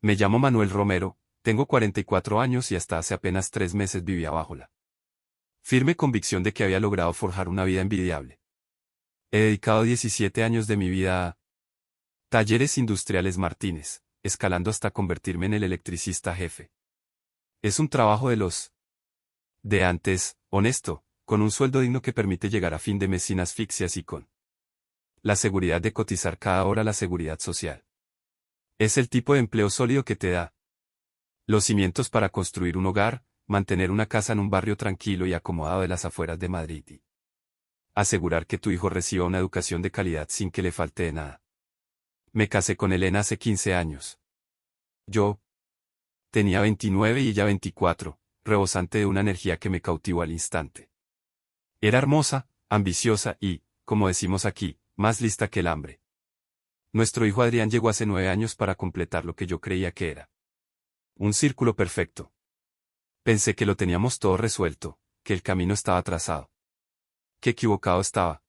Me llamo Manuel Romero, tengo 44 años y hasta hace apenas 3 meses vivía bajo la firme convicción de que había logrado forjar una vida envidiable. He dedicado 17 años de mi vida a Talleres Industriales Martínez, escalando hasta convertirme en el electricista jefe. Es un trabajo de los de antes, honesto, con un sueldo digno que permite llegar a fin de mes sin asfixias y con la seguridad de cotizar cada hora la seguridad social. Es el tipo de empleo sólido que te da los cimientos para construir un hogar, mantener una casa en un barrio tranquilo y acomodado de las afueras de Madrid y asegurar que tu hijo reciba una educación de calidad sin que le falte de nada. Me casé con Elena hace 15 años. Yo tenía 29 y ella 24, rebosante de una energía que me cautivó al instante. Era hermosa, ambiciosa y, como decimos aquí, más lista que el hambre. Nuestro hijo Adrián llegó hace 9 años para completar lo que yo creía que era un círculo perfecto. Pensé que lo teníamos todo resuelto, que el camino estaba trazado. Qué equivocado estaba.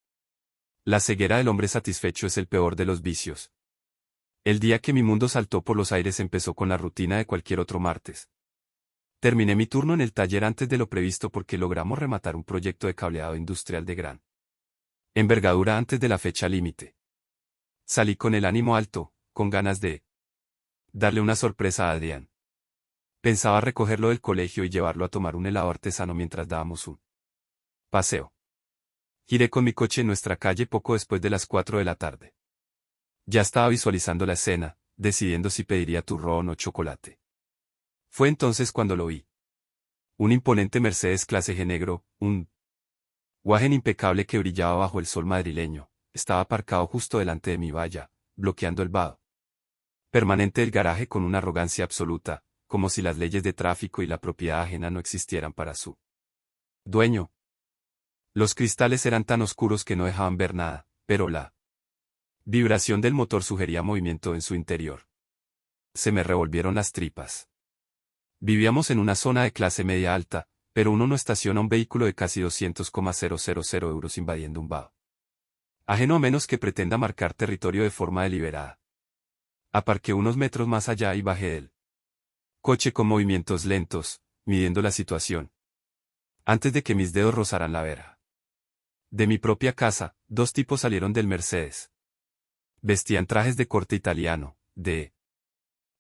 La ceguera del hombre satisfecho es el peor de los vicios. El día que mi mundo saltó por los aires empezó con la rutina de cualquier otro martes. Terminé mi turno en el taller antes de lo previsto porque logramos rematar un proyecto de cableado industrial de gran envergadura antes de la fecha límite. Salí con el ánimo alto, con ganas de darle una sorpresa a Adrián. Pensaba recogerlo del colegio y llevarlo a tomar un helado artesano mientras dábamos un paseo. Giré con mi coche en nuestra calle poco después de las 4 de la tarde. Ya estaba visualizando la escena, decidiendo si pediría turrón o chocolate. Fue entonces cuando lo vi. Un imponente Mercedes clase G negro, un Wagen impecable que brillaba bajo el sol madrileño, estaba aparcado justo delante de mi valla, bloqueando el vado permanente del garaje con una arrogancia absoluta, como si las leyes de tráfico y la propiedad ajena no existieran para su dueño. Los cristales eran tan oscuros que no dejaban ver nada, pero la vibración del motor sugería movimiento en su interior. Se me revolvieron las tripas. Vivíamos en una zona de clase media alta, pero uno no estaciona un vehículo de casi 200,000 euros invadiendo un vado ajeno a menos que pretenda marcar territorio de forma deliberada. Aparqué unos metros más allá y bajé del coche con movimientos lentos, midiendo la situación. Antes de que mis dedos rozaran la verja de mi propia casa, dos tipos salieron del Mercedes. Vestían trajes de corte italiano, de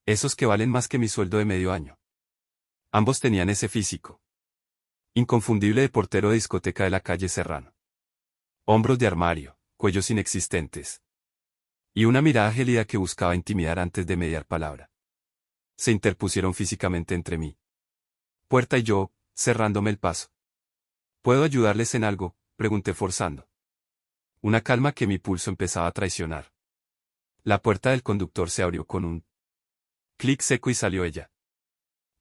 esos que valen más que mi sueldo de medio año. Ambos tenían ese físico inconfundible de portero de discoteca de la calle Serrano. Hombros de armario, cuellos inexistentes. Y una mirada gélida que buscaba intimidar antes de mediar palabra. Se interpusieron físicamente entre mí. Puerta y yo, cerrándome el paso. ¿Puedo ayudarles en algo?, pregunté forzando. Una calma que mi pulso empezaba a traicionar. La puerta del conductor se abrió con un clic seco y salió ella.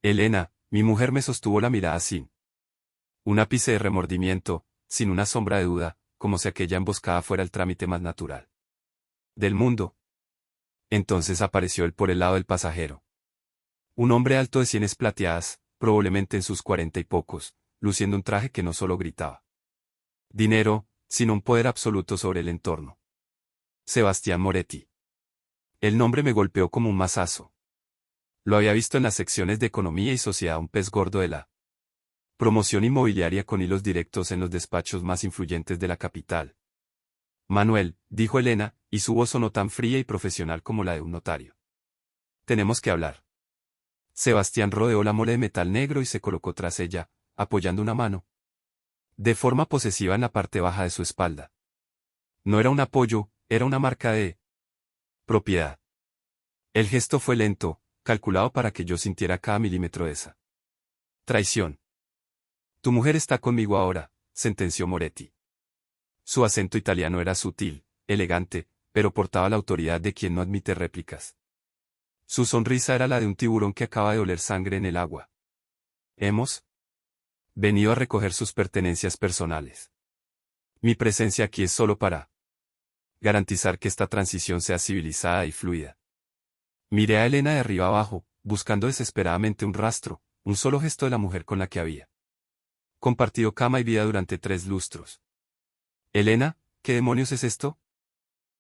Elena, mi mujer, me sostuvo la mirada sin un ápice de remordimiento, sin una sombra de duda, como si aquella emboscada fuera el trámite más natural del mundo. Entonces apareció él por el lado del pasajero. Un hombre alto de sienes plateadas, probablemente en sus 40 y pocos, luciendo un traje que no solo gritaba dinero, sino un poder absoluto sobre el entorno. Sebastián Moretti. El nombre me golpeó como un mazazo. Lo había visto en las secciones de Economía y Sociedad, un pez gordo de la promoción inmobiliaria con hilos directos en los despachos más influyentes de la capital. Manuel, dijo Elena, y su voz sonó tan fría y profesional como la de un notario. Tenemos que hablar. Sebastián rodeó la mole de metal negro y se colocó tras ella, apoyando una mano de forma posesiva en la parte baja de su espalda. No era un apoyo, era una marca de propiedad. El gesto fue lento, calculado para que yo sintiera cada milímetro de esa traición. Tu mujer está conmigo ahora, sentenció Moretti. Su acento italiano era sutil, elegante, pero portaba la autoridad de quien no admite réplicas. Su sonrisa era la de un tiburón que acaba de oler sangre en el agua. Hemos venido a recoger sus pertenencias personales. Mi presencia aquí es solo para garantizar que esta transición sea civilizada y fluida. Miré a Elena de arriba abajo, buscando desesperadamente un rastro, un solo gesto de la mujer con la que había compartido cama y vida durante 3 lustros. Elena, ¿qué demonios es esto?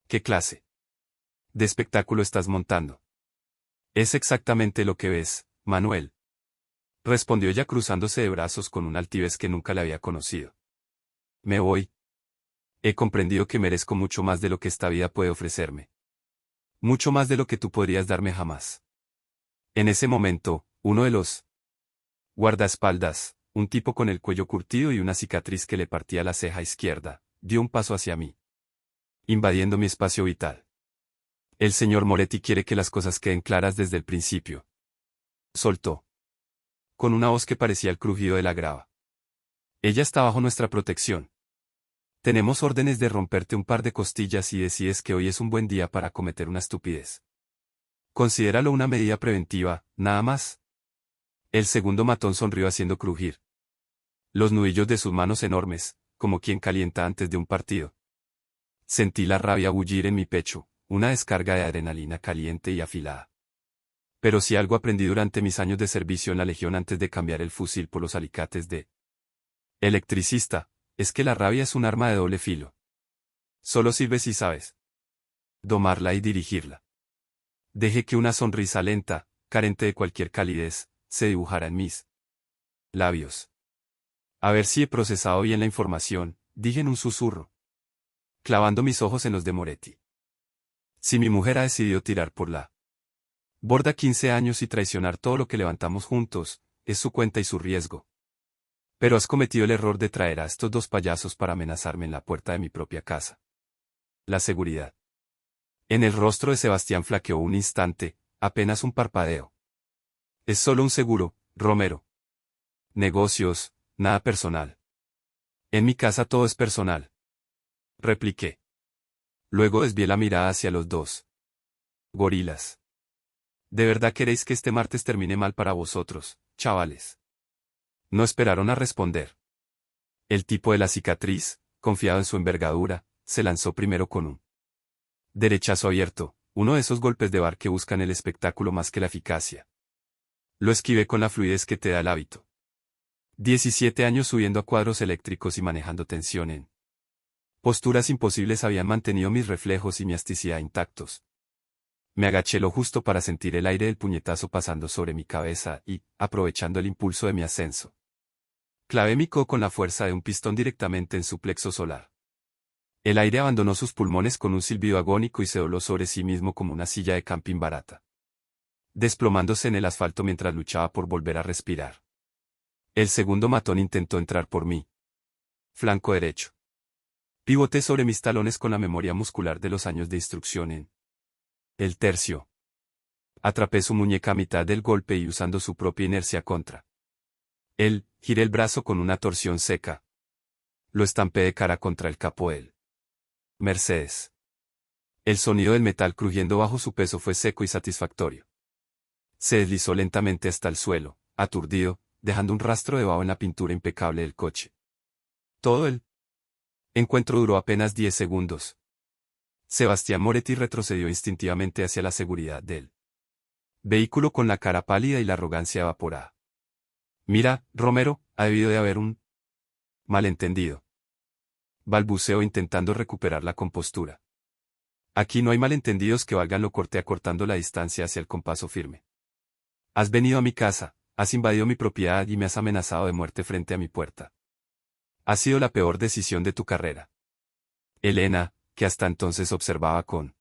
¿Qué clase de espectáculo estás montando? Es exactamente lo que ves, Manuel. Respondió ella cruzándose de brazos con una altivez que nunca le había conocido. Me voy. He comprendido que merezco mucho más de lo que esta vida puede ofrecerme. Mucho más de lo que tú podrías darme jamás. En ese momento, uno de los guardaespaldas, un tipo con el cuello curtido y una cicatriz que le partía la ceja izquierda, dio un paso hacia mí, invadiendo mi espacio vital. El señor Moretti quiere que las cosas queden claras desde el principio. Soltó. Con una voz que parecía el crujido de la grava. Ella está bajo nuestra protección. Tenemos órdenes de romperte un par de costillas si decides que hoy es un buen día para cometer una estupidez. Considéralo una medida preventiva, nada más. El segundo matón sonrió haciendo crujir los nudillos de sus manos enormes, como quien calienta antes de un partido. Sentí la rabia bullir en mi pecho, una descarga de adrenalina caliente y afilada. Pero si algo aprendí durante mis años de servicio en la Legión antes de cambiar el fusil por los alicates de electricista, es que la rabia es un arma de doble filo. Solo sirve si sabes domarla y dirigirla. Dejé que una sonrisa lenta, carente de cualquier calidez, se dibujara en mis labios. A ver si he procesado bien la información, dije en un susurro, clavando mis ojos en los de Moretti. Si mi mujer ha decidido tirar por la borda 15 años y traicionar todo lo que levantamos juntos, es su cuenta y su riesgo. Pero has cometido el error de traer a estos dos payasos para amenazarme en la puerta de mi propia casa. La seguridad. En el rostro de Sebastián flaqueó un instante, apenas un parpadeo. Es solo un seguro, Romero. Negocios, nada personal. En mi casa todo es personal. Repliqué. Luego desvié la mirada hacia los dos gorilas. ¿De verdad queréis que este martes termine mal para vosotros, chavales? No esperaron a responder. El tipo de la cicatriz, confiado en su envergadura, se lanzó primero con un derechazo abierto, uno de esos golpes de bar que buscan el espectáculo más que la eficacia. Lo esquivé con la fluidez que te da el hábito. 17 años subiendo a cuadros eléctricos y manejando tensión en posturas imposibles habían mantenido mis reflejos y mi elasticidad intactos. Me agaché lo justo para sentir el aire del puñetazo pasando sobre mi cabeza y, aprovechando el impulso de mi ascenso, clavé mi codo con la fuerza de un pistón directamente en su plexo solar. El aire abandonó sus pulmones con un silbido agónico y se dobló sobre sí mismo como una silla de camping barata, desplomándose en el asfalto mientras luchaba por volver a respirar. El segundo matón intentó entrar por mí. Flanco derecho. Pivoté sobre mis talones con la memoria muscular de los años de instrucción en el tercio. Atrapé su muñeca a mitad del golpe y usando su propia inercia contra él, giré el brazo con una torsión seca. Lo estampé de cara contra el capó del Mercedes. El sonido del metal crujiendo bajo su peso fue seco y satisfactorio. Se deslizó lentamente hasta el suelo, aturdido, dejando un rastro de vaho en la pintura impecable del coche. Todo el encuentro duró apenas 10 segundos. Sebastián Moretti retrocedió instintivamente hacia la seguridad del vehículo con la cara pálida y la arrogancia evaporada. Mira, Romero, ha debido de haber un malentendido. Balbuceó intentando recuperar la compostura. Aquí no hay malentendidos que valgan, lo corté acortando la distancia hacia el compaso firme. Has venido a mi casa, has invadido mi propiedad y me has amenazado de muerte frente a mi puerta. Ha sido la peor decisión de tu carrera. Elena, que hasta entonces observaba con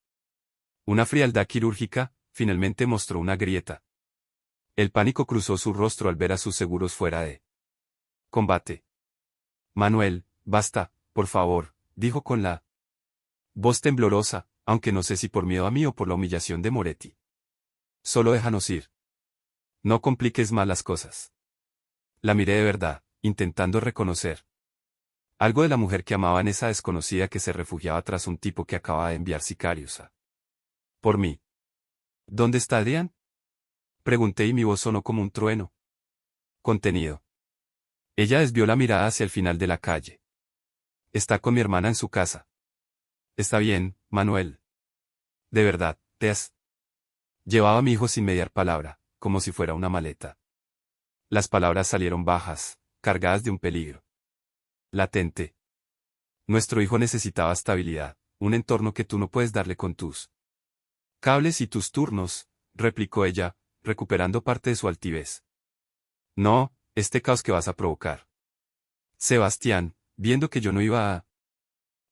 una frialdad quirúrgica, finalmente mostró una grieta. El pánico cruzó su rostro al ver a sus seguros fuera de combate. Manuel, basta, por favor, dijo con la voz temblorosa, aunque no sé si por miedo a mí o por la humillación de Moretti. Solo déjanos ir. No compliques más las cosas. La miré de verdad, intentando reconocer algo de la mujer que amaba en esa desconocida que se refugiaba tras un tipo que acababa de enviar sicarios a por mí. ¿Dónde está Adrián? Pregunté y mi voz sonó como un trueno. Contenido. Ella desvió la mirada hacia el final de la calle. Está con mi hermana en su casa. Está bien, Manuel. De verdad, te has llevado a mi hijo sin mediar palabra, como si fuera una maleta. Las palabras salieron bajas, cargadas de un peligro latente. Nuestro hijo necesitaba estabilidad, un entorno que tú no puedes darle con tus cables y tus turnos, replicó ella, recuperando parte de su altivez. No, este caos que vas a provocar. Sebastián, viendo que yo no iba a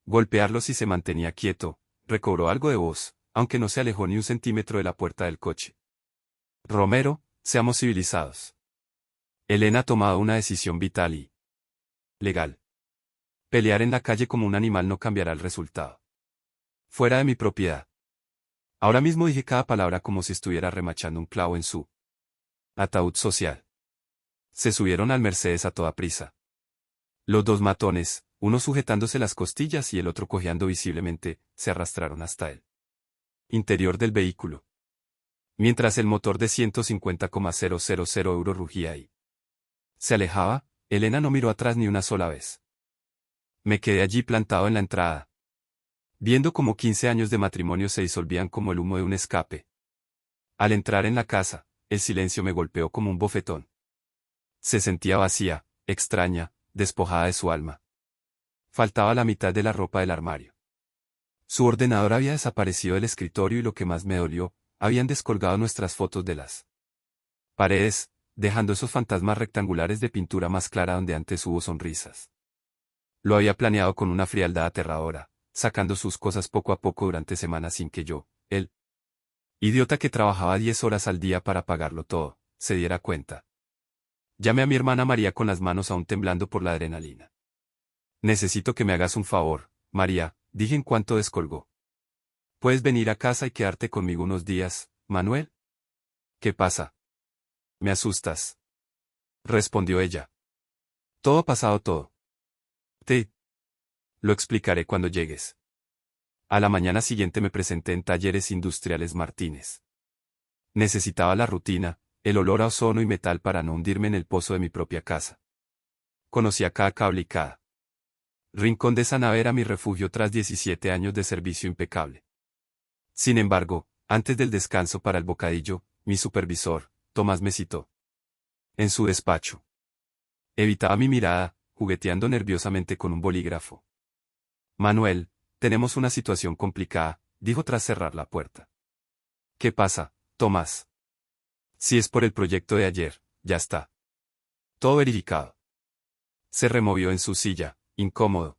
golpearlo si se mantenía quieto, recobró algo de voz, aunque no se alejó ni un centímetro de la puerta del coche. Romero, seamos civilizados. Elena ha tomado una decisión vital y legal. Pelear en la calle como un animal no cambiará el resultado. Fuera de mi propiedad. Ahora mismo dije cada palabra como si estuviera remachando un clavo en su ataúd social. Se subieron al Mercedes a toda prisa. Los dos matones, uno sujetándose las costillas y el otro cojeando visiblemente, se arrastraron hasta el interior del vehículo. Mientras el motor de 150,000 euros rugía y se alejaba, Elena no miró atrás ni una sola vez. Me quedé allí plantado en la entrada, viendo cómo 15 años de matrimonio se disolvían como el humo de un escape. Al entrar en la casa, el silencio me golpeó como un bofetón. Se sentía vacía, extraña, despojada de su alma. Faltaba la mitad de la ropa del armario. Su ordenador había desaparecido del escritorio y lo que más me dolió, habían descolgado nuestras fotos de las paredes, dejando esos fantasmas rectangulares de pintura más clara donde antes hubo sonrisas. Lo había planeado con una frialdad aterradora, sacando sus cosas poco a poco durante semanas sin que yo, el idiota que trabajaba 10 horas al día para pagarlo todo, se diera cuenta. Llamé a mi hermana María con las manos aún temblando por la adrenalina. Necesito que me hagas un favor, María, dije en cuanto descolgó. ¿Puedes venir a casa y quedarte conmigo unos días, Manuel? ¿Qué pasa? Me asustas. Respondió ella. Todo ha pasado todo. Te lo explicaré cuando llegues. A la mañana siguiente me presenté en Talleres Industriales Martínez. Necesitaba la rutina, el olor a ozono y metal para no hundirme en el pozo de mi propia casa. Conocía cada cable y cada rincón de esa nave era mi refugio tras 17 años de servicio impecable. Sin embargo, antes del descanso para el bocadillo, mi supervisor, Tomás, me citó en su despacho. Evitaba mi mirada, jugueteando nerviosamente con un bolígrafo. Manuel, tenemos una situación complicada, dijo tras cerrar la puerta. ¿Qué pasa, Tomás? Si es por el proyecto de ayer, ya está. Todo verificado. Se removió en su silla, incómodo.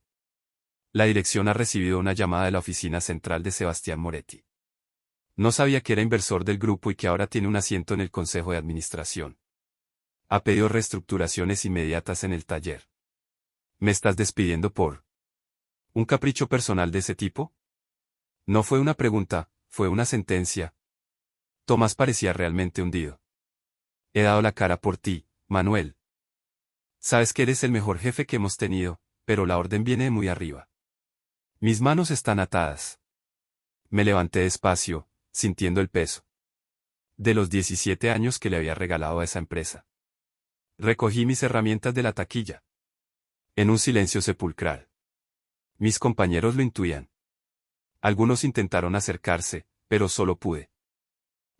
La dirección ha recibido una llamada de la oficina central de Sebastián Moretti. No sabía que era inversor del grupo y que ahora tiene un asiento en el consejo de administración. Ha pedido reestructuraciones inmediatas en el taller. ¿Me estás despidiendo por un capricho personal de ese tipo? No fue una pregunta, fue una sentencia. Tomás parecía realmente hundido. He dado la cara por ti, Manuel. Sabes que eres el mejor jefe que hemos tenido, pero la orden viene de muy arriba. Mis manos están atadas. Me levanté despacio, sintiendo el peso de los 17 años que le había regalado a esa empresa. Recogí mis herramientas de la taquilla. En un silencio sepulcral. Mis compañeros lo intuían. Algunos intentaron acercarse, pero solo pude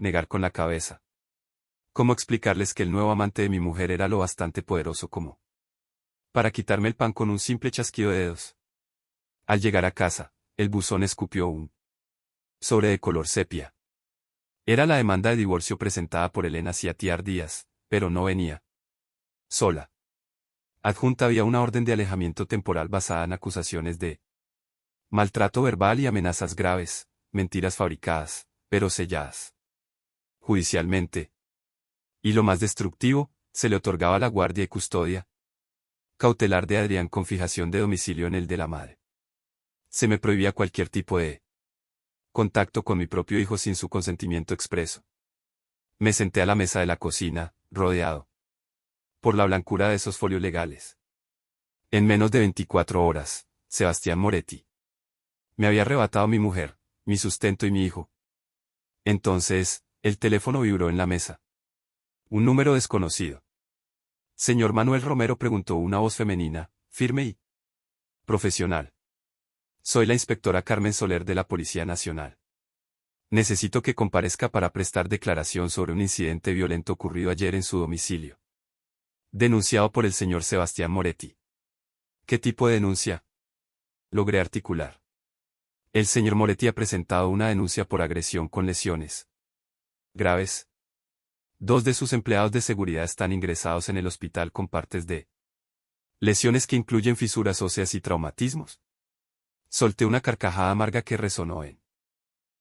negar con la cabeza. ¿Cómo explicarles que el nuevo amante de mi mujer era lo bastante poderoso como para quitarme el pan con un simple chasquido de dedos? Al llegar a casa, el buzón escupió un sobre de color sepia. Era la demanda de divorcio presentada por Elena Ciatiar Díaz, pero no venía sola. Adjunta había una orden de alejamiento temporal basada en acusaciones de maltrato verbal y amenazas graves, mentiras fabricadas, pero selladas judicialmente. Y lo más destructivo, se le otorgaba la guardia y custodia cautelar de Adrián con fijación de domicilio en el de la madre. Se me prohibía cualquier tipo de contacto con mi propio hijo sin su consentimiento expreso. Me senté a la mesa de la cocina, rodeado por la blancura de esos folios legales. En menos de 24 horas, Sebastián Moretti me había arrebatado mi mujer, mi sustento y mi hijo. Entonces, el teléfono vibró en la mesa. Un número desconocido. Señor Manuel Romero, preguntó una voz femenina, firme y profesional. Soy la inspectora Carmen Soler de la Policía Nacional. Necesito que comparezca para prestar declaración sobre un incidente violento ocurrido ayer en su domicilio. Denunciado por el señor Sebastián Moretti. ¿Qué tipo de denuncia? Logré articular. El señor Moretti ha presentado una denuncia por agresión con lesiones graves. 2 de sus empleados de seguridad están ingresados en el hospital con partes de lesiones que incluyen fisuras óseas y traumatismos. Solté una carcajada amarga que resonó en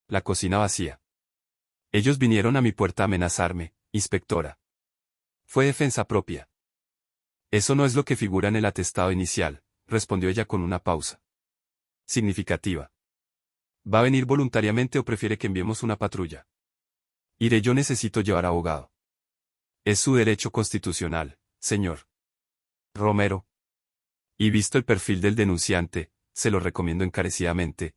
la cocina vacía. Ellos vinieron a mi puerta a amenazarme, inspectora. Fue defensa propia. Eso no es lo que figura en el atestado inicial, respondió ella con una pausa significativa. ¿Va a venir voluntariamente o prefiere que enviemos una patrulla? Iré, yo necesito llevar abogado. Es su derecho constitucional, señor Romero. Y visto el perfil del denunciante, se lo recomiendo encarecidamente.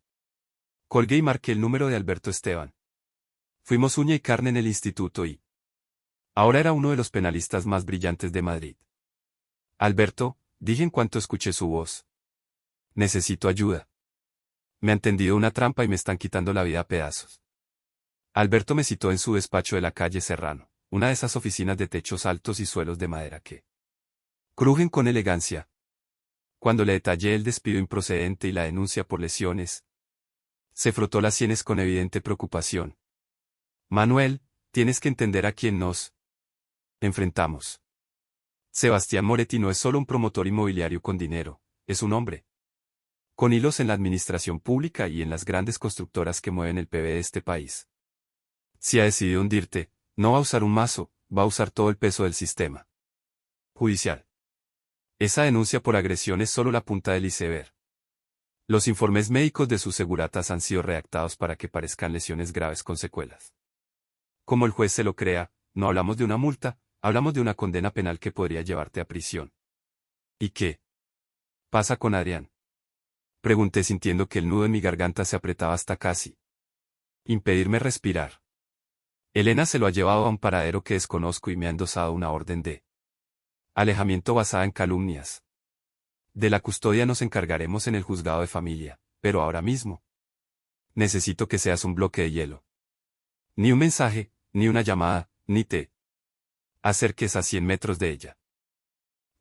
Colgué y marqué el número de Alberto Esteban. Fuimos uña y carne en el instituto y ahora era uno de los penalistas más brillantes de Madrid. Alberto, dije en cuanto escuché su voz. Necesito ayuda. Me han tendido una trampa y me están quitando la vida a pedazos. Alberto me citó en su despacho de la calle Serrano, una de esas oficinas de techos altos y suelos de madera que crujen con elegancia. Cuando le detallé el despido improcedente y la denuncia por lesiones, se frotó las sienes con evidente preocupación. Manuel, tienes que entender a quién nos enfrentamos. Sebastián Moretti no es solo un promotor inmobiliario con dinero, es un hombre con hilos en la administración pública y en las grandes constructoras que mueven el PB de este país. Si ha decidido hundirte, no va a usar un mazo, va a usar todo el peso del sistema judicial. Esa denuncia por agresión es solo la punta del iceberg. Los informes médicos de sus seguratas han sido redactados para que parezcan lesiones graves con secuelas. Como el juez se lo crea, no hablamos de una multa, hablamos de una condena penal que podría llevarte a prisión. ¿Y qué pasa con Adrián? Pregunté sintiendo que el nudo en mi garganta se apretaba hasta casi impedirme respirar. Elena se lo ha llevado a un paradero que desconozco y me ha endosado una orden de alejamiento basada en calumnias. De la custodia nos encargaremos en el juzgado de familia, pero ahora mismo necesito que seas un bloque de hielo. Ni un mensaje, ni una llamada, ni te acerques a 100 metros de ella.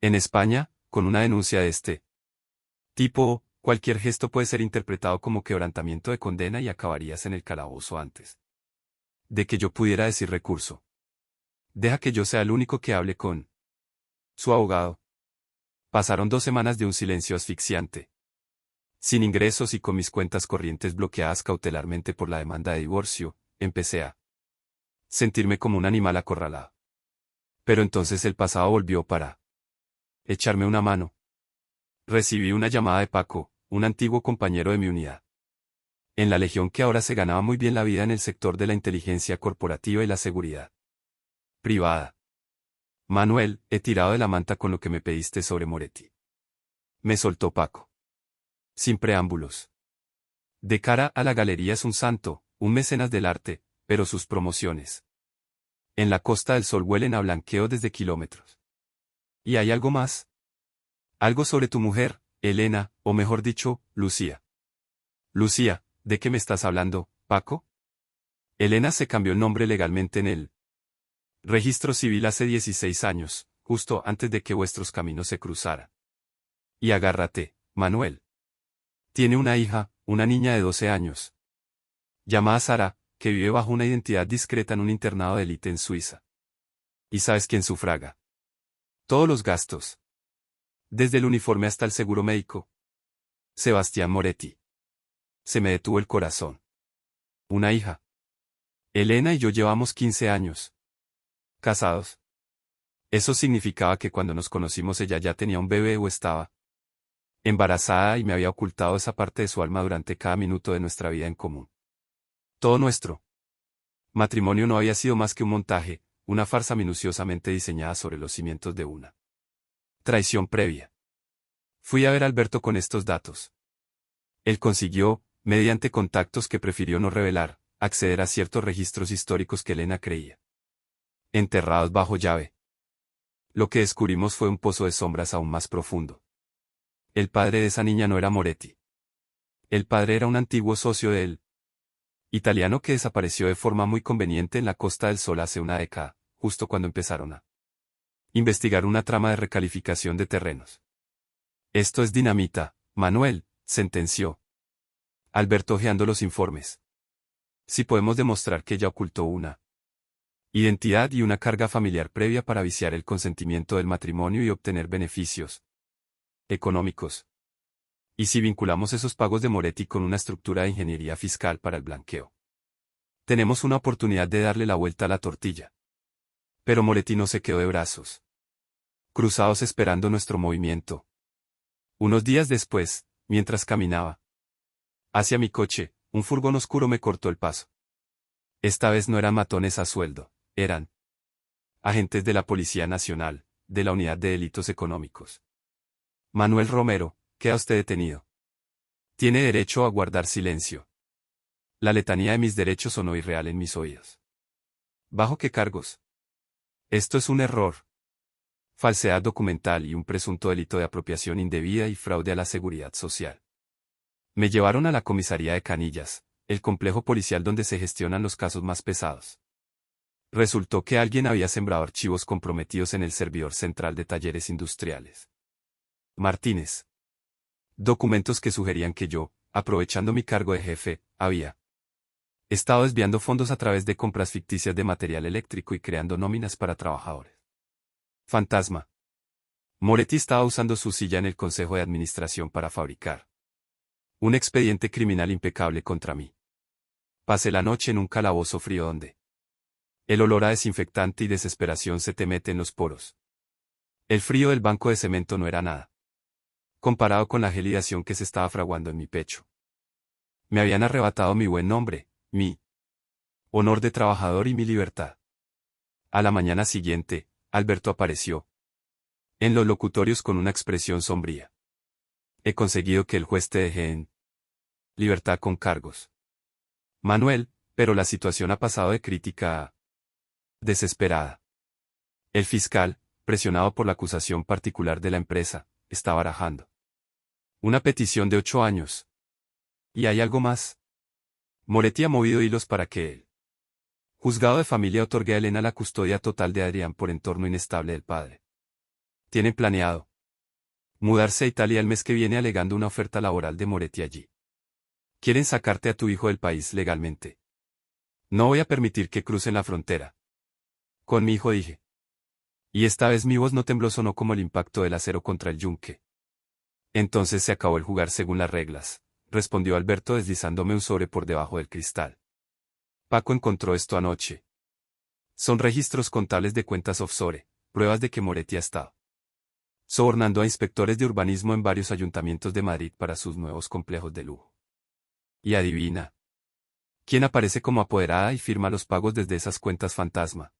En España, con una denuncia de este tipo, cualquier gesto puede ser interpretado como quebrantamiento de condena y acabarías en el calabozo antes de que yo pudiera decir recurso. Deja que yo sea el único que hable con su abogado. Pasaron 2 semanas de un silencio asfixiante. Sin ingresos y con mis cuentas corrientes bloqueadas cautelarmente por la demanda de divorcio, empecé a sentirme como un animal acorralado. Pero entonces el pasado volvió para echarme una mano. Recibí una llamada de Paco, un antiguo compañero de mi unidad. En la Legión, que ahora se ganaba muy bien la vida en el sector de la inteligencia corporativa y la seguridad privada. Manuel, he tirado de la manta con lo que me pediste sobre Moretti. Me soltó Paco. Sin preámbulos. De cara a la galería es un santo, un mecenas del arte, pero sus promociones en la Costa del Sol huelen a blanqueo desde kilómetros. ¿Y hay algo más? Algo sobre tu mujer, Elena, o mejor dicho, Lucía. Lucía, ¿de qué me estás hablando, Paco? Elena se cambió el nombre legalmente en el registro civil hace 16 años, justo antes de que vuestros caminos se cruzaran. Y agárrate, Manuel. Tiene una hija, una niña de 12 años, llamada Sara, que vive bajo una identidad discreta en un internado de élite en Suiza. ¿Y sabes quién sufraga todos los gastos? Desde el uniforme hasta el seguro médico. Sebastián Moretti. Se me detuvo el corazón. Una hija. Elena y yo llevamos 15 años casados. Eso significaba que cuando nos conocimos ella ya tenía un bebé o estaba embarazada y me había ocultado esa parte de su alma durante cada minuto de nuestra vida en común. Todo nuestro matrimonio no había sido más que un montaje, una farsa minuciosamente diseñada sobre los cimientos de una traición previa. Fui a ver a Alberto con estos datos. Él consiguió, mediante contactos que prefirió no revelar, acceder a ciertos registros históricos que Elena creía enterrados bajo llave. Lo que descubrimos fue un pozo de sombras aún más profundo. El padre de esa niña no era Moretti. El padre era un antiguo socio de él, italiano, que desapareció de forma muy conveniente en la Costa del Sol hace una década, justo cuando empezaron a investigar una trama de recalificación de terrenos. Esto es dinamita, Manuel, sentenció Alberto hojeando los informes. Si podemos demostrar que ella ocultó una Identidad y una carga familiar previa para viciar el consentimiento del matrimonio y obtener beneficios económicos. ¿Y si vinculamos esos pagos de Moretti con una estructura de ingeniería fiscal para el blanqueo? Tenemos una oportunidad de darle la vuelta a la tortilla. Pero Moretti no se quedó de brazos cruzados esperando nuestro movimiento. Unos días después, mientras caminaba hacia mi coche, un furgón oscuro me cortó el paso. Esta vez no eran matones a sueldo, eran agentes de la Policía Nacional, de la Unidad de Delitos Económicos. Manuel Romero, queda usted detenido. Tiene derecho a guardar silencio. La letanía de mis derechos sonó irreal en mis oídos. ¿Bajo qué cargos? Esto es un error. Falsedad documental y un presunto delito de apropiación indebida y fraude a la seguridad social. Me llevaron a la comisaría de Canillas, el complejo policial donde se gestionan los casos más pesados. Resultó que alguien había sembrado archivos comprometidos en el servidor central de talleres industriales Martínez. Documentos que sugerían que yo, aprovechando mi cargo de jefe, había estado desviando fondos a través de compras ficticias de material eléctrico y creando nóminas para trabajadores. Fantasma. Moretti estaba usando su silla en el Consejo de Administración para fabricar un expediente criminal impecable contra mí. Pasé la noche en un calabozo frío donde el olor a desinfectante y desesperación se te mete en los poros. El frío del banco de cemento no era nada comparado con la gelidación que se estaba fraguando en mi pecho. Me habían arrebatado mi buen nombre, mi honor de trabajador y mi libertad. A la mañana siguiente, Alberto apareció en los locutorios con una expresión sombría. He conseguido que el juez te deje en libertad con cargos. Manuel, pero la situación ha pasado de crítica a desesperada. El fiscal, presionado por la acusación particular de la empresa, está barajando una petición de 8 años. ¿Y hay algo más? Moretti ha movido hilos para que el juzgado de familia otorgue a Elena la custodia total de Adrián por entorno inestable del padre. Tienen planeado mudarse a Italia el mes que viene alegando una oferta laboral de Moretti allí. Quieren sacarte a tu hijo del país legalmente. No voy a permitir que crucen la frontera. Con mi hijo dije. Y esta vez mi voz no tembló, sonó como el impacto del acero contra el yunque. Entonces se acabó el jugar según las reglas, respondió Alberto deslizándome un sobre por debajo del cristal. Paco encontró esto anoche. Son registros contables de cuentas offshore, pruebas de que Moretti ha estado sobornando a inspectores de urbanismo en varios ayuntamientos de Madrid para sus nuevos complejos de lujo. Y adivina. ¿Quién aparece como apoderada y firma los pagos desde esas cuentas fantasma?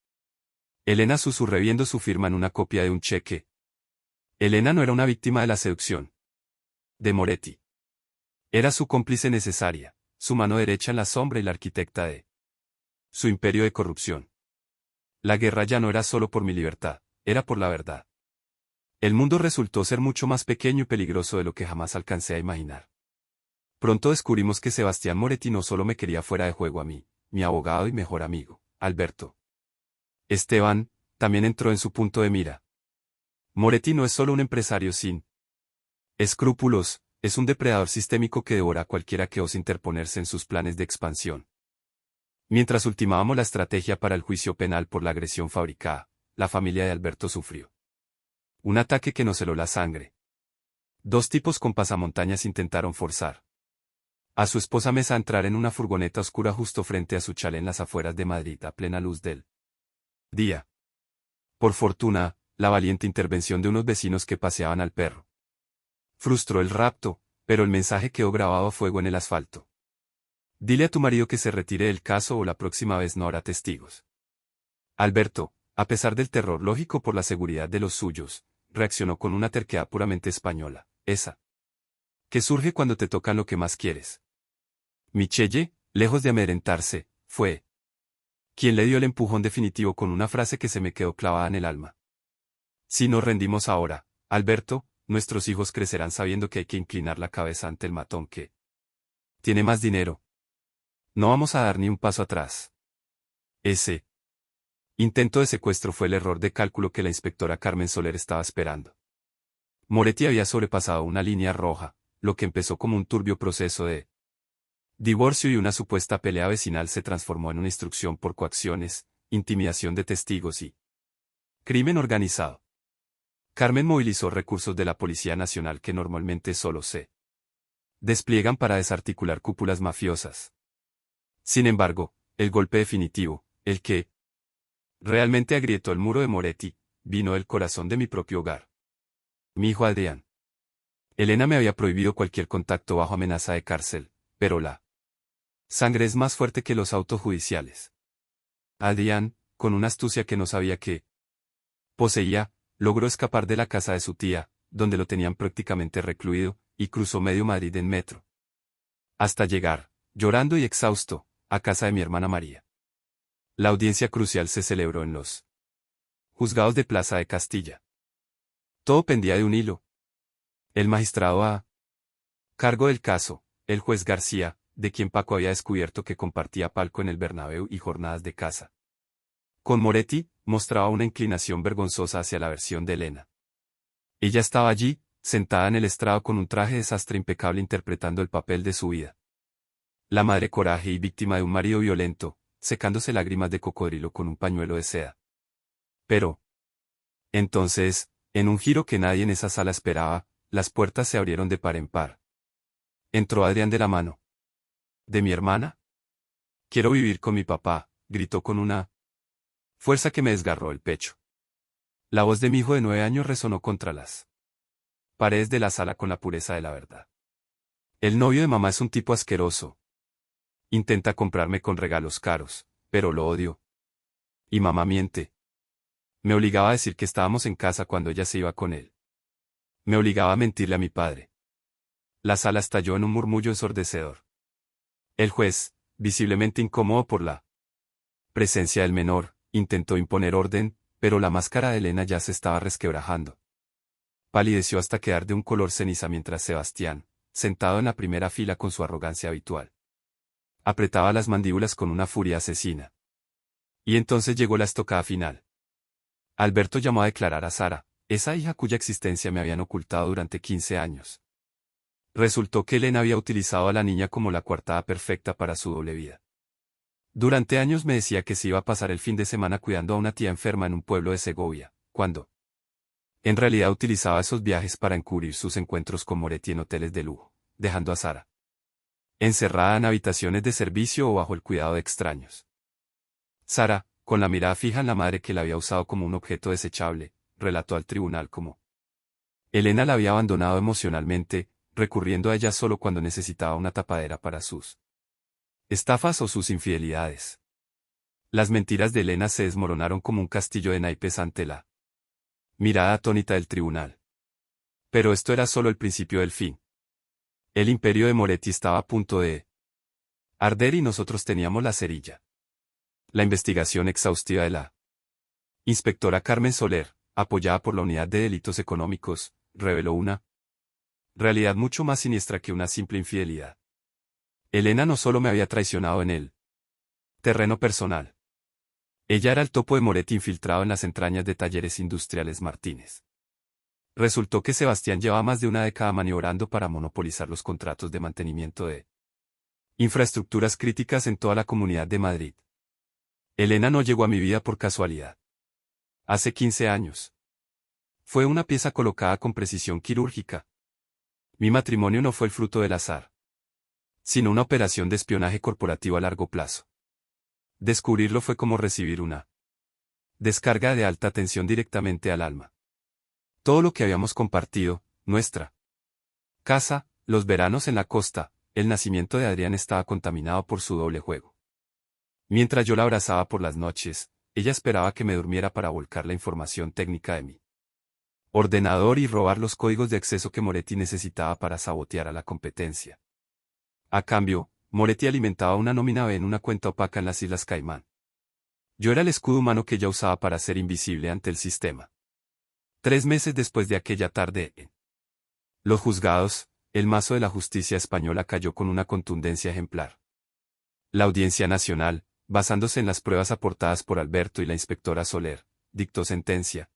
Elena susurré viendo su firma en una copia de un cheque. Elena no era una víctima de la seducción de Moretti. Era su cómplice necesaria, su mano derecha en la sombra y la arquitecta de su imperio de corrupción. La guerra ya no era solo por mi libertad, era por la verdad. El mundo resultó ser mucho más pequeño y peligroso de lo que jamás alcancé a imaginar. Pronto descubrimos que Sebastián Moretti no solo me quería fuera de juego a mí, mi abogado y mejor amigo, Alberto. Esteban, también entró en su punto de mira. Moretti no es solo un empresario sin escrúpulos, es un depredador sistémico que devora a cualquiera que ose interponerse en sus planes de expansión. Mientras ultimábamos la estrategia para el juicio penal por la agresión fabricada, la familia de Alberto sufrió un ataque que nos heló la sangre. 2 tipos con pasamontañas intentaron forzar a su esposa Mesa a entrar en una furgoneta oscura justo frente a su chalet en las afueras de Madrid a plena luz del día. Por fortuna, la valiente intervención de unos vecinos que paseaban al perro frustró el rapto, pero el mensaje quedó grabado a fuego en el asfalto. Dile a tu marido que se retire del caso o la próxima vez no habrá testigos. Alberto, a pesar del terror lógico por la seguridad de los suyos, reaccionó con una terquedad puramente española, esa que surge cuando te tocan lo que más quieres. Michelle, lejos de amedrentarse, fue quien le dio el empujón definitivo con una frase que se me quedó clavada en el alma. Si nos rendimos ahora, Alberto, nuestros hijos crecerán sabiendo que hay que inclinar la cabeza ante el matón que tiene más dinero. No vamos a dar ni un paso atrás. Ese intento de secuestro fue el error de cálculo que la inspectora Carmen Soler estaba esperando. Moretti había sobrepasado una línea roja, lo que empezó como un turbio proceso de divorcio y una supuesta pelea vecinal se transformó en una instrucción por coacciones, intimidación de testigos y crimen organizado. Carmen movilizó recursos de la Policía Nacional que normalmente solo se despliegan para desarticular cúpulas mafiosas. Sin embargo, el golpe definitivo, el que realmente agrietó el muro de Moretti, vino del corazón de mi propio hogar. Mi hijo Adrián. Elena me había prohibido cualquier contacto bajo amenaza de cárcel, pero la sangre es más fuerte que los autos judiciales. Adrián, con una astucia que no sabía que poseía, logró escapar de la casa de su tía, donde lo tenían prácticamente recluido, y cruzó medio Madrid en metro. Hasta llegar, llorando y exhausto, a casa de mi hermana María. La audiencia crucial se celebró en los juzgados de Plaza de Castilla. Todo pendía de un hilo. El magistrado a cargo del caso, el juez García, de quien Paco había descubierto que compartía palco en el Bernabéu y jornadas de caza con Moretti, mostraba una inclinación vergonzosa hacia la versión de Elena. Ella estaba allí, sentada en el estrado con un traje de sastre impecable interpretando el papel de su vida. La madre coraje y víctima de un marido violento, secándose lágrimas de cocodrilo con un pañuelo de seda. Pero entonces, en un giro que nadie en esa sala esperaba, las puertas se abrieron de par en par. Entró Adrián de la mano de mi hermana. «Quiero vivir con mi papá», gritó con una fuerza que me desgarró el pecho. La voz de mi hijo de 9 años resonó contra las paredes de la sala con la pureza de la verdad. «El novio de mamá es un tipo asqueroso. Intenta comprarme con regalos caros, pero lo odio. Y mamá miente. Me obligaba a decir que estábamos en casa cuando ella se iba con él. Me obligaba a mentirle a mi padre». La sala estalló en un murmullo ensordecedor. El juez, visiblemente incómodo por la presencia del menor, intentó imponer orden, pero la máscara de Elena ya se estaba resquebrajando. Palideció hasta quedar de un color ceniza mientras Sebastián, sentado en la primera fila con su arrogancia habitual, apretaba las mandíbulas con una furia asesina. Y entonces llegó la estocada final. Alberto llamó a declarar a Sara, esa hija cuya existencia me habían ocultado durante 15 años. Resultó que Elena había utilizado a la niña como la coartada perfecta para su doble vida. Durante años me decía que se iba a pasar el fin de semana cuidando a una tía enferma en un pueblo de Segovia, cuando en realidad utilizaba esos viajes para encubrir sus encuentros con Moretti en hoteles de lujo, dejando a Sara encerrada en habitaciones de servicio o bajo el cuidado de extraños. Sara, con la mirada fija en la madre que la había usado como un objeto desechable, relató al tribunal cómo Elena la había abandonado emocionalmente, recurriendo a ella solo cuando necesitaba una tapadera para sus estafas o sus infidelidades. Las mentiras de Elena se desmoronaron como un castillo de naipes ante la mirada atónita del tribunal. Pero esto era solo el principio del fin. El imperio de Moretti estaba a punto de arder y nosotros teníamos la cerilla. La investigación exhaustiva de la inspectora Carmen Soler, apoyada por la Unidad de Delitos Económicos, reveló una realidad mucho más siniestra que una simple infidelidad. Elena no solo me había traicionado en el terreno personal. Ella era el topo de Moretti infiltrado en las entrañas de Talleres Industriales Martínez. Resultó que Sebastián llevaba más de una década maniobrando para monopolizar los contratos de mantenimiento de infraestructuras críticas en toda la Comunidad de Madrid. Elena no llegó a mi vida por casualidad. Hace 15 años. Fue una pieza colocada con precisión quirúrgica. Mi matrimonio no fue el fruto del azar, sino una operación de espionaje corporativo a largo plazo. Descubrirlo fue como recibir una descarga de alta tensión directamente al alma. Todo lo que habíamos compartido, nuestra casa, los veranos en la costa, el nacimiento de Adrián estaba contaminado por su doble juego. Mientras yo la abrazaba por las noches, ella esperaba que me durmiera para volcar la información técnica de mi ordenador y robar los códigos de acceso que Moretti necesitaba para sabotear a la competencia. A cambio, Moretti alimentaba una nómina B en una cuenta opaca en las Islas Caimán. Yo era el escudo humano que ella usaba para ser invisible ante el sistema. 3 meses después de aquella tarde, en los juzgados, el mazo de la justicia española cayó con una contundencia ejemplar. La Audiencia Nacional, basándose en las pruebas aportadas por Alberto y la inspectora Soler, dictó sentencia.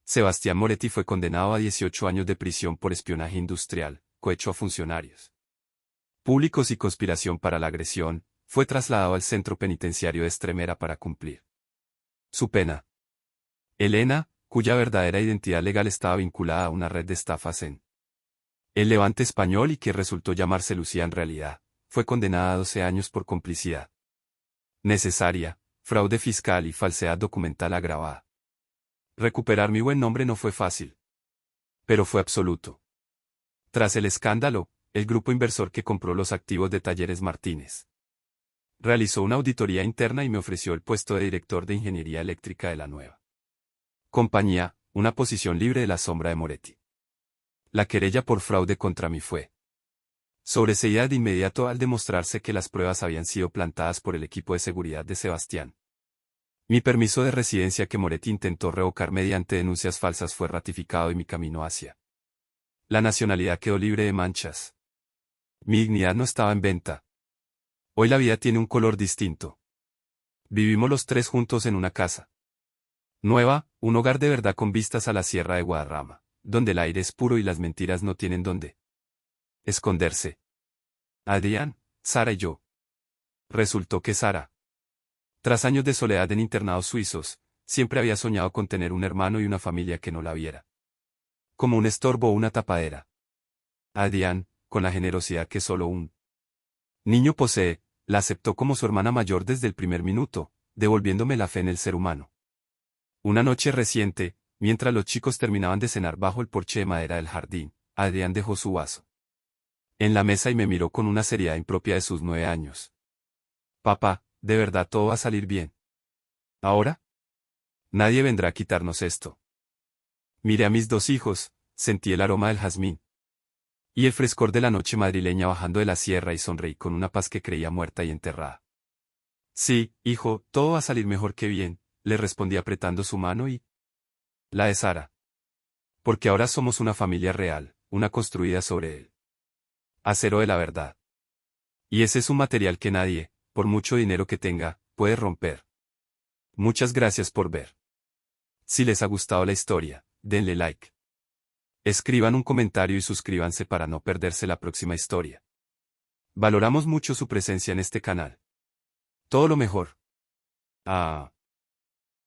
Sebastián Moretti fue condenado a 18 años de prisión por espionaje industrial, cohecho a funcionarios públicos y conspiración para la agresión. Fue trasladado al centro penitenciario de Estremera para cumplir Su pena. Elena, cuya verdadera identidad legal estaba vinculada a una red de estafas en el Levante español y que resultó llamarse Lucía en realidad, fue condenada a 12 años por complicidad necesaria, fraude fiscal y falsedad documental agravada. Recuperar mi buen nombre no fue fácil, pero fue absoluto. Tras el escándalo, el grupo inversor que compró los activos de Talleres Martínez realizó una auditoría interna y me ofreció el puesto de director de ingeniería eléctrica de la nueva compañía, una posición libre de la sombra de Moretti. La querella por fraude contra mí fue sobreseída de inmediato al demostrarse que las pruebas habían sido plantadas por el equipo de seguridad de Sebastián. Mi permiso de residencia que Moretti intentó revocar mediante denuncias falsas fue ratificado y mi camino hacia la nacionalidad quedó libre de manchas. Mi dignidad no estaba en venta. Hoy la vida tiene un color distinto. Vivimos los tres juntos en una casa nueva, un hogar de verdad con vistas a la Sierra de Guadarrama, donde el aire es puro y las mentiras no tienen dónde esconderse. Adrián, Sara y yo. Resultó que Sara, tras años de soledad en internados suizos, siempre había soñado con tener un hermano y una familia que no la viera como un estorbo o una tapadera. Adrián, con la generosidad que solo un niño posee, la aceptó como su hermana mayor desde el primer minuto, devolviéndome la fe en el ser humano. Una noche reciente, mientras los chicos terminaban de cenar bajo el porche de madera del jardín, Adrián dejó su vaso en la mesa y me miró con una seriedad impropia de sus 9 años. Papá, de verdad todo va a salir bien. ¿Ahora? Nadie vendrá a quitarnos esto. Miré a mis 2 hijos, sentí el aroma del jazmín y el frescor de la noche madrileña bajando de la sierra y sonreí con una paz que creía muerta y enterrada. Sí, hijo, todo va a salir mejor que bien, le respondí apretando su mano y la de Sara. Porque ahora somos una familia real, una construida sobre el acero de la verdad. Y ese es un material que nadie, por mucho dinero que tenga, puede romper. Muchas gracias por ver. Si les ha gustado la historia, denle like. Escriban un comentario y suscríbanse para no perderse la próxima historia. Valoramos mucho su presencia en este canal. Todo lo mejor. Ah.